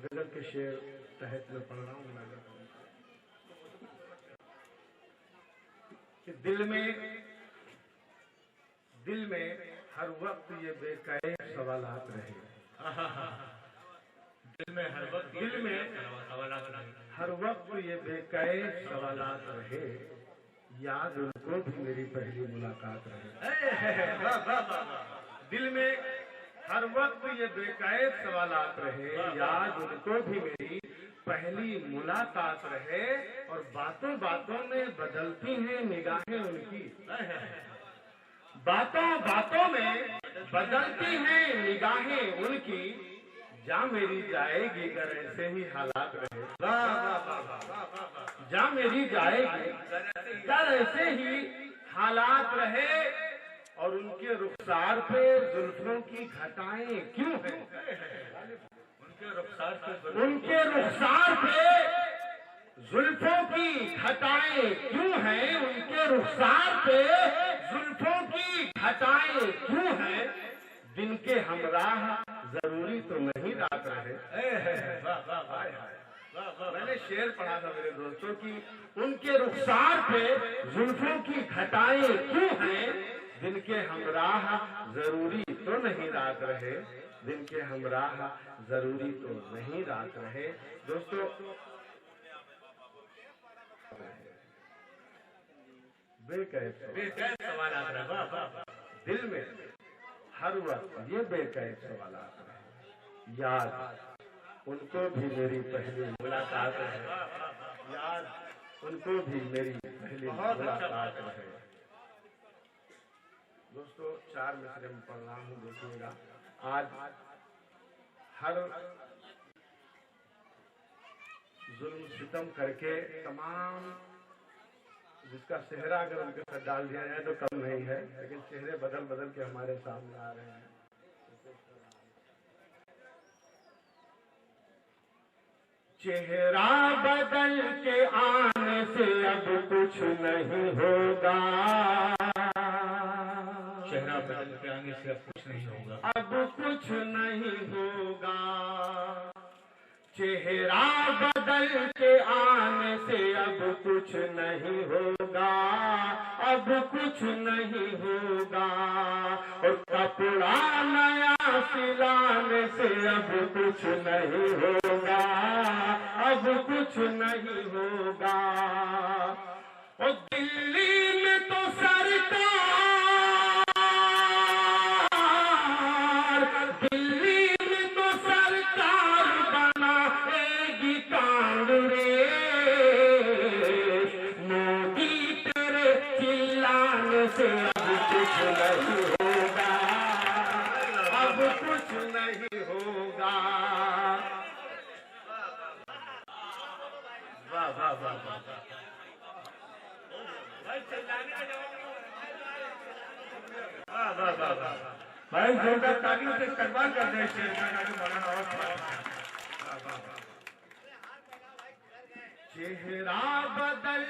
गजल के शेर तहत में पढ़ रहा हूँ कि दिल में हर वक्त ये बेकैफ सवालात रहे। दिल में हर वक्त ये बेकैफ सवालात रहे, याद उनको भी मेरी पहली मुलाकात रहे। दिल में हर वक्त ये बेकैफ सवालात रहे, याद उनको भी मेरी पहली मुलाकात रहे। और बातों बातों में बदलती हैं निगाहें उनकी, बातों बातों में बदलती हैं निगाहें उनकी। जा मेरी जाएगी अगर ऐसे ही हालात रहे, जा मेरी जाएगी अगर ऐसे ही हालात रहे। और उनके रुखसार पे जुल्फों की घटाएं क्यों हैं? उनके रुखसार पे जुल्फों की घटाएं क्यों हैं? उनके रुखसार पे जुल्फों की घटाएं क्यों हैं? दिन के हमराह जरूरी तो नहीं रात रहे। मैंने शेर पढ़ा था मेरे दोस्तों की उनके रुखसार पे जुल्फों की घटाएं क्यों हैं? दिन के हमराह जरूरी तो नहीं रात रहे, दिन के हमराह जरूरी तो नहीं रात रहे। दोस्तों बेकैफ सवालात, दिल में हर वक्त ये बेकैफ सवालात रहे, याद उनको भी मेरी पहली मुलाकात है, याद उनको भी मेरी पहली मुलाकात है। दोस्तों 4 मिसरे में पढ़ रहा हूँ, देखिएगा। आज हर जुल्म सितम करके तमाम जिसका चेहरा अगर उनके साथ डाल दिया जाए तो कम नहीं है, लेकिन चेहरे बदल बदल के हमारे सामने आ रहे हैं। चेहरा बदल के आने से अब कुछ नहीं होगा, चेहरा बदल के आने से अब कुछ नहीं होगा, अब कुछ नहीं होगा। चेहरा बदल के आने से अब कुछ नहीं होगा, अब कुछ नहीं होगा। और कपड़ा नया सिलाने से अब कुछ नहीं होगा, अब कुछ नहीं होगा। और दिल्ली में तो सरकार, दिल्ली में तो सरकार बनाएगी कांग्रेस। मोदी तेरे चिल्लाने से अब कुछ नहीं होगा, अब कुछ नहीं होगा। वाह वाह वाह वाह। भाई जोरदार तालियों से इस्तेमाल कर दे चेहरा बदल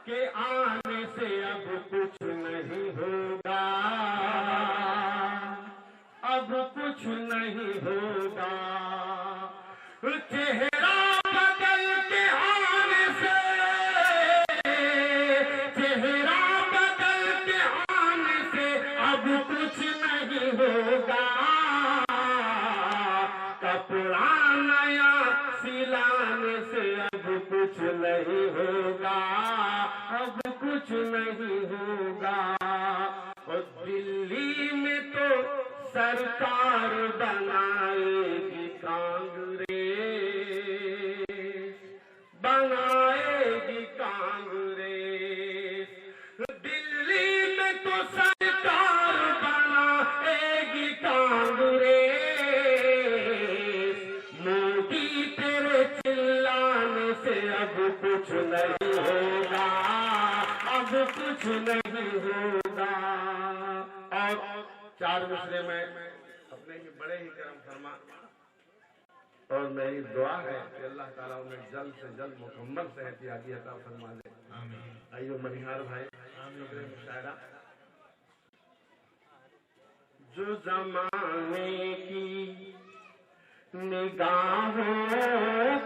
के आने से अब कुछ नहीं होगा, अब कुछ नहीं होगा। चेहरा बदल के आने से, चेहरा बदल के आने से अब कुछ नहीं होगा। कपड़ा नया सिलाने से अब कुछ नहीं होगा, अब कुछ नहीं होगा। और दिल्ली में तो सरकार बनाएगी कांग्रेस, बनाएगी कांग्रेस। दिल्ली में तो सरकार बनाएगी कांग्रेस। मोदी तेरे चिल्लाने से अब कुछ नहीं होगा, अब कुछ नहीं होगा। और 4 मिसरे में अपने ही बड़े ही करम फरमा, और मेरी दुआ है कि अल्लाह ताला उन्हें जल्द से जल्द मुकम्मल सेहतियाती अता फरमा दे। आइयो मनिहार भाई, मुशायरा। जो जमाने की निगाहों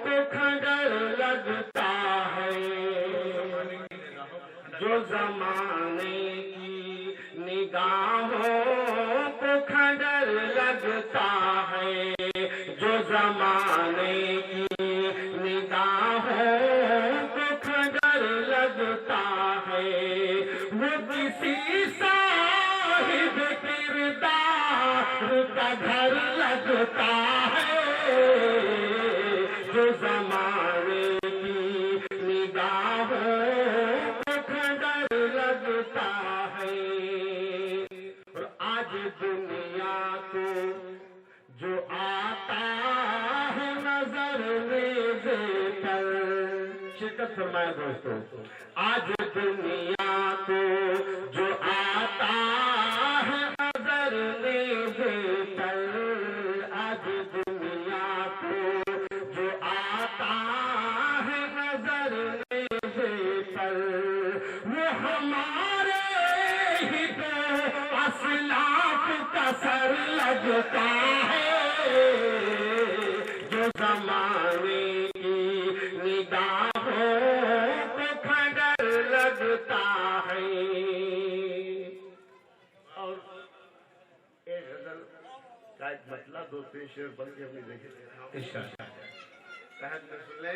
को खंडर लगता है जो जमाने की निगाहों को खंडर लगता है जो जमाने की निगाहों को खंडर लगता है वो किसी साहिब किरदार का घर लगता है जो जमाने की निगाहों को खंडर लगता है। और आज दुनिया को जो आता है नजर नेज़े पर, शिरकत फरमाया दोस्तों, आज दुनिया को जो आता है नजर नेज़े पर, आज दुनिया को जो आता है नजर नेज़े पर, वो हमारे ही तो असलाफ का सर लगता है जो जमाने की निगाहों को खंडर लगता है। और एक गजल का एक मतलब दो तीन शेर बन के अपनी देखे सहज में सुन ले।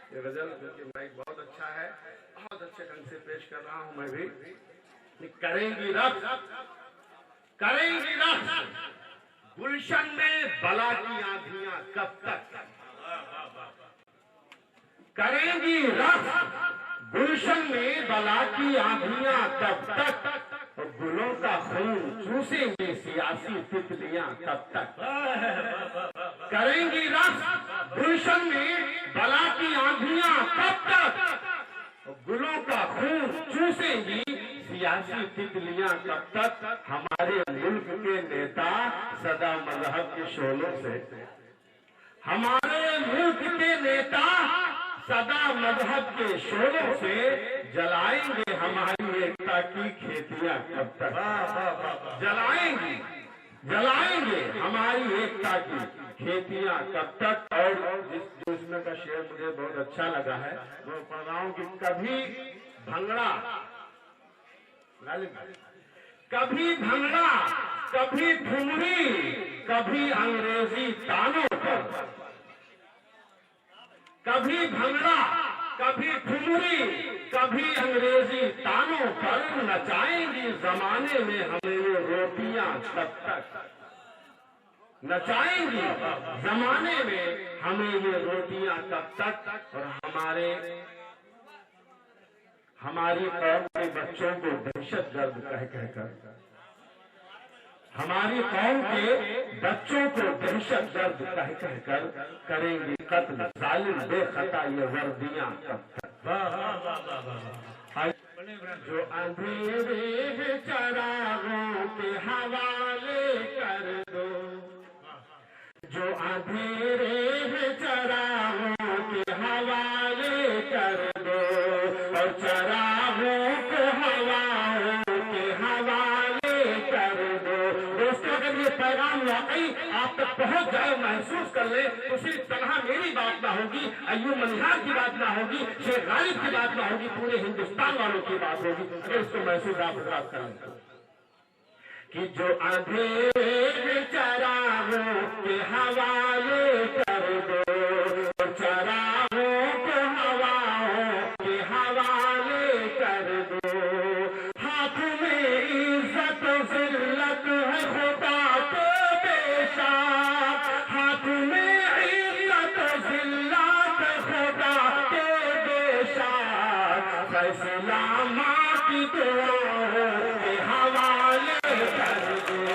ये गजल क्योंकि माइक बहुत अच्छा है, बहुत अच्छे ढंग से पेश कर रहा हूं मैं भी। करेंगी रक्स, करेंगी रक्स गुलशन में बला की आंधियां कब तक, करेंगी रक्स गुलशन में बला की आंधियां कब तक, और गुलों का खून चूसेंगे सियासी तितलियां कब तक। करेंगी रक्स गुलशन में बला की आंधियां कब तक, और गुलों का खून चूसेंगी सियासी तितलियां कब तक। हमारे मुल्क के नेता सदा मजहब के शोलों से, हमारे मुल्क के नेता सदा मजहब के शोलों से जलाएंगे हमारी एकता की खेतियां कब तक, जलाएंगे जलाएंगे हमारी एकता की खेतियां कब तक। और जिसमें का शेर मुझे बहुत अच्छा लगा है वो पढ़ रहा हूं कि कभी भंगड़ा, कभी भंगड़ा, कभी ठुमरी, कभी अंग्रेजी तानों पर, कभी भंगड़ा, कभी ठुमरी, कभी अंग्रेजी तानों पर, नचाएंगी जमाने में हमें ये रोटियां कब तक, नचाएंगी जमाने में हमें ये रोटियां कब तक। और हमारी कौम के बच्चों को दहशतगर्द कह कहकर, हमारी कौम के बच्चों को दहशतगर्द कह कहकर करेंगी कत्ल जालिम बेखता ये वर्दियां कब तक। जो अंधेरे चरागों के हवाले कर दो, जो अंधेरे चरागों के हवाले कर दो, और चरागों को हवाओं के हवाले कर दो। दोस्तों अगर ये पैगाम वाकई आप तक पहुंच जाए, महसूस कर ले, तो सिर्फ तनहा मेरी बात ना होगी, अय्यूब मनिहार की बात ना होगी, शेख गालिब की बात ना होगी, पूरे हिंदुस्तान वालों की बात होगी अगर इसको महसूस आप कर लें कि जो अंधेरे चरागों के हवाले कर दो, चरागों को हवाओं के हवाले कर दो। हाथ में इज्जत जिल्लत है खुदा के बेशक, हाथ में इज्जत जिल्लत खुदा के बेशक, फैसला माँ की दुआओं के हवाले कर दो।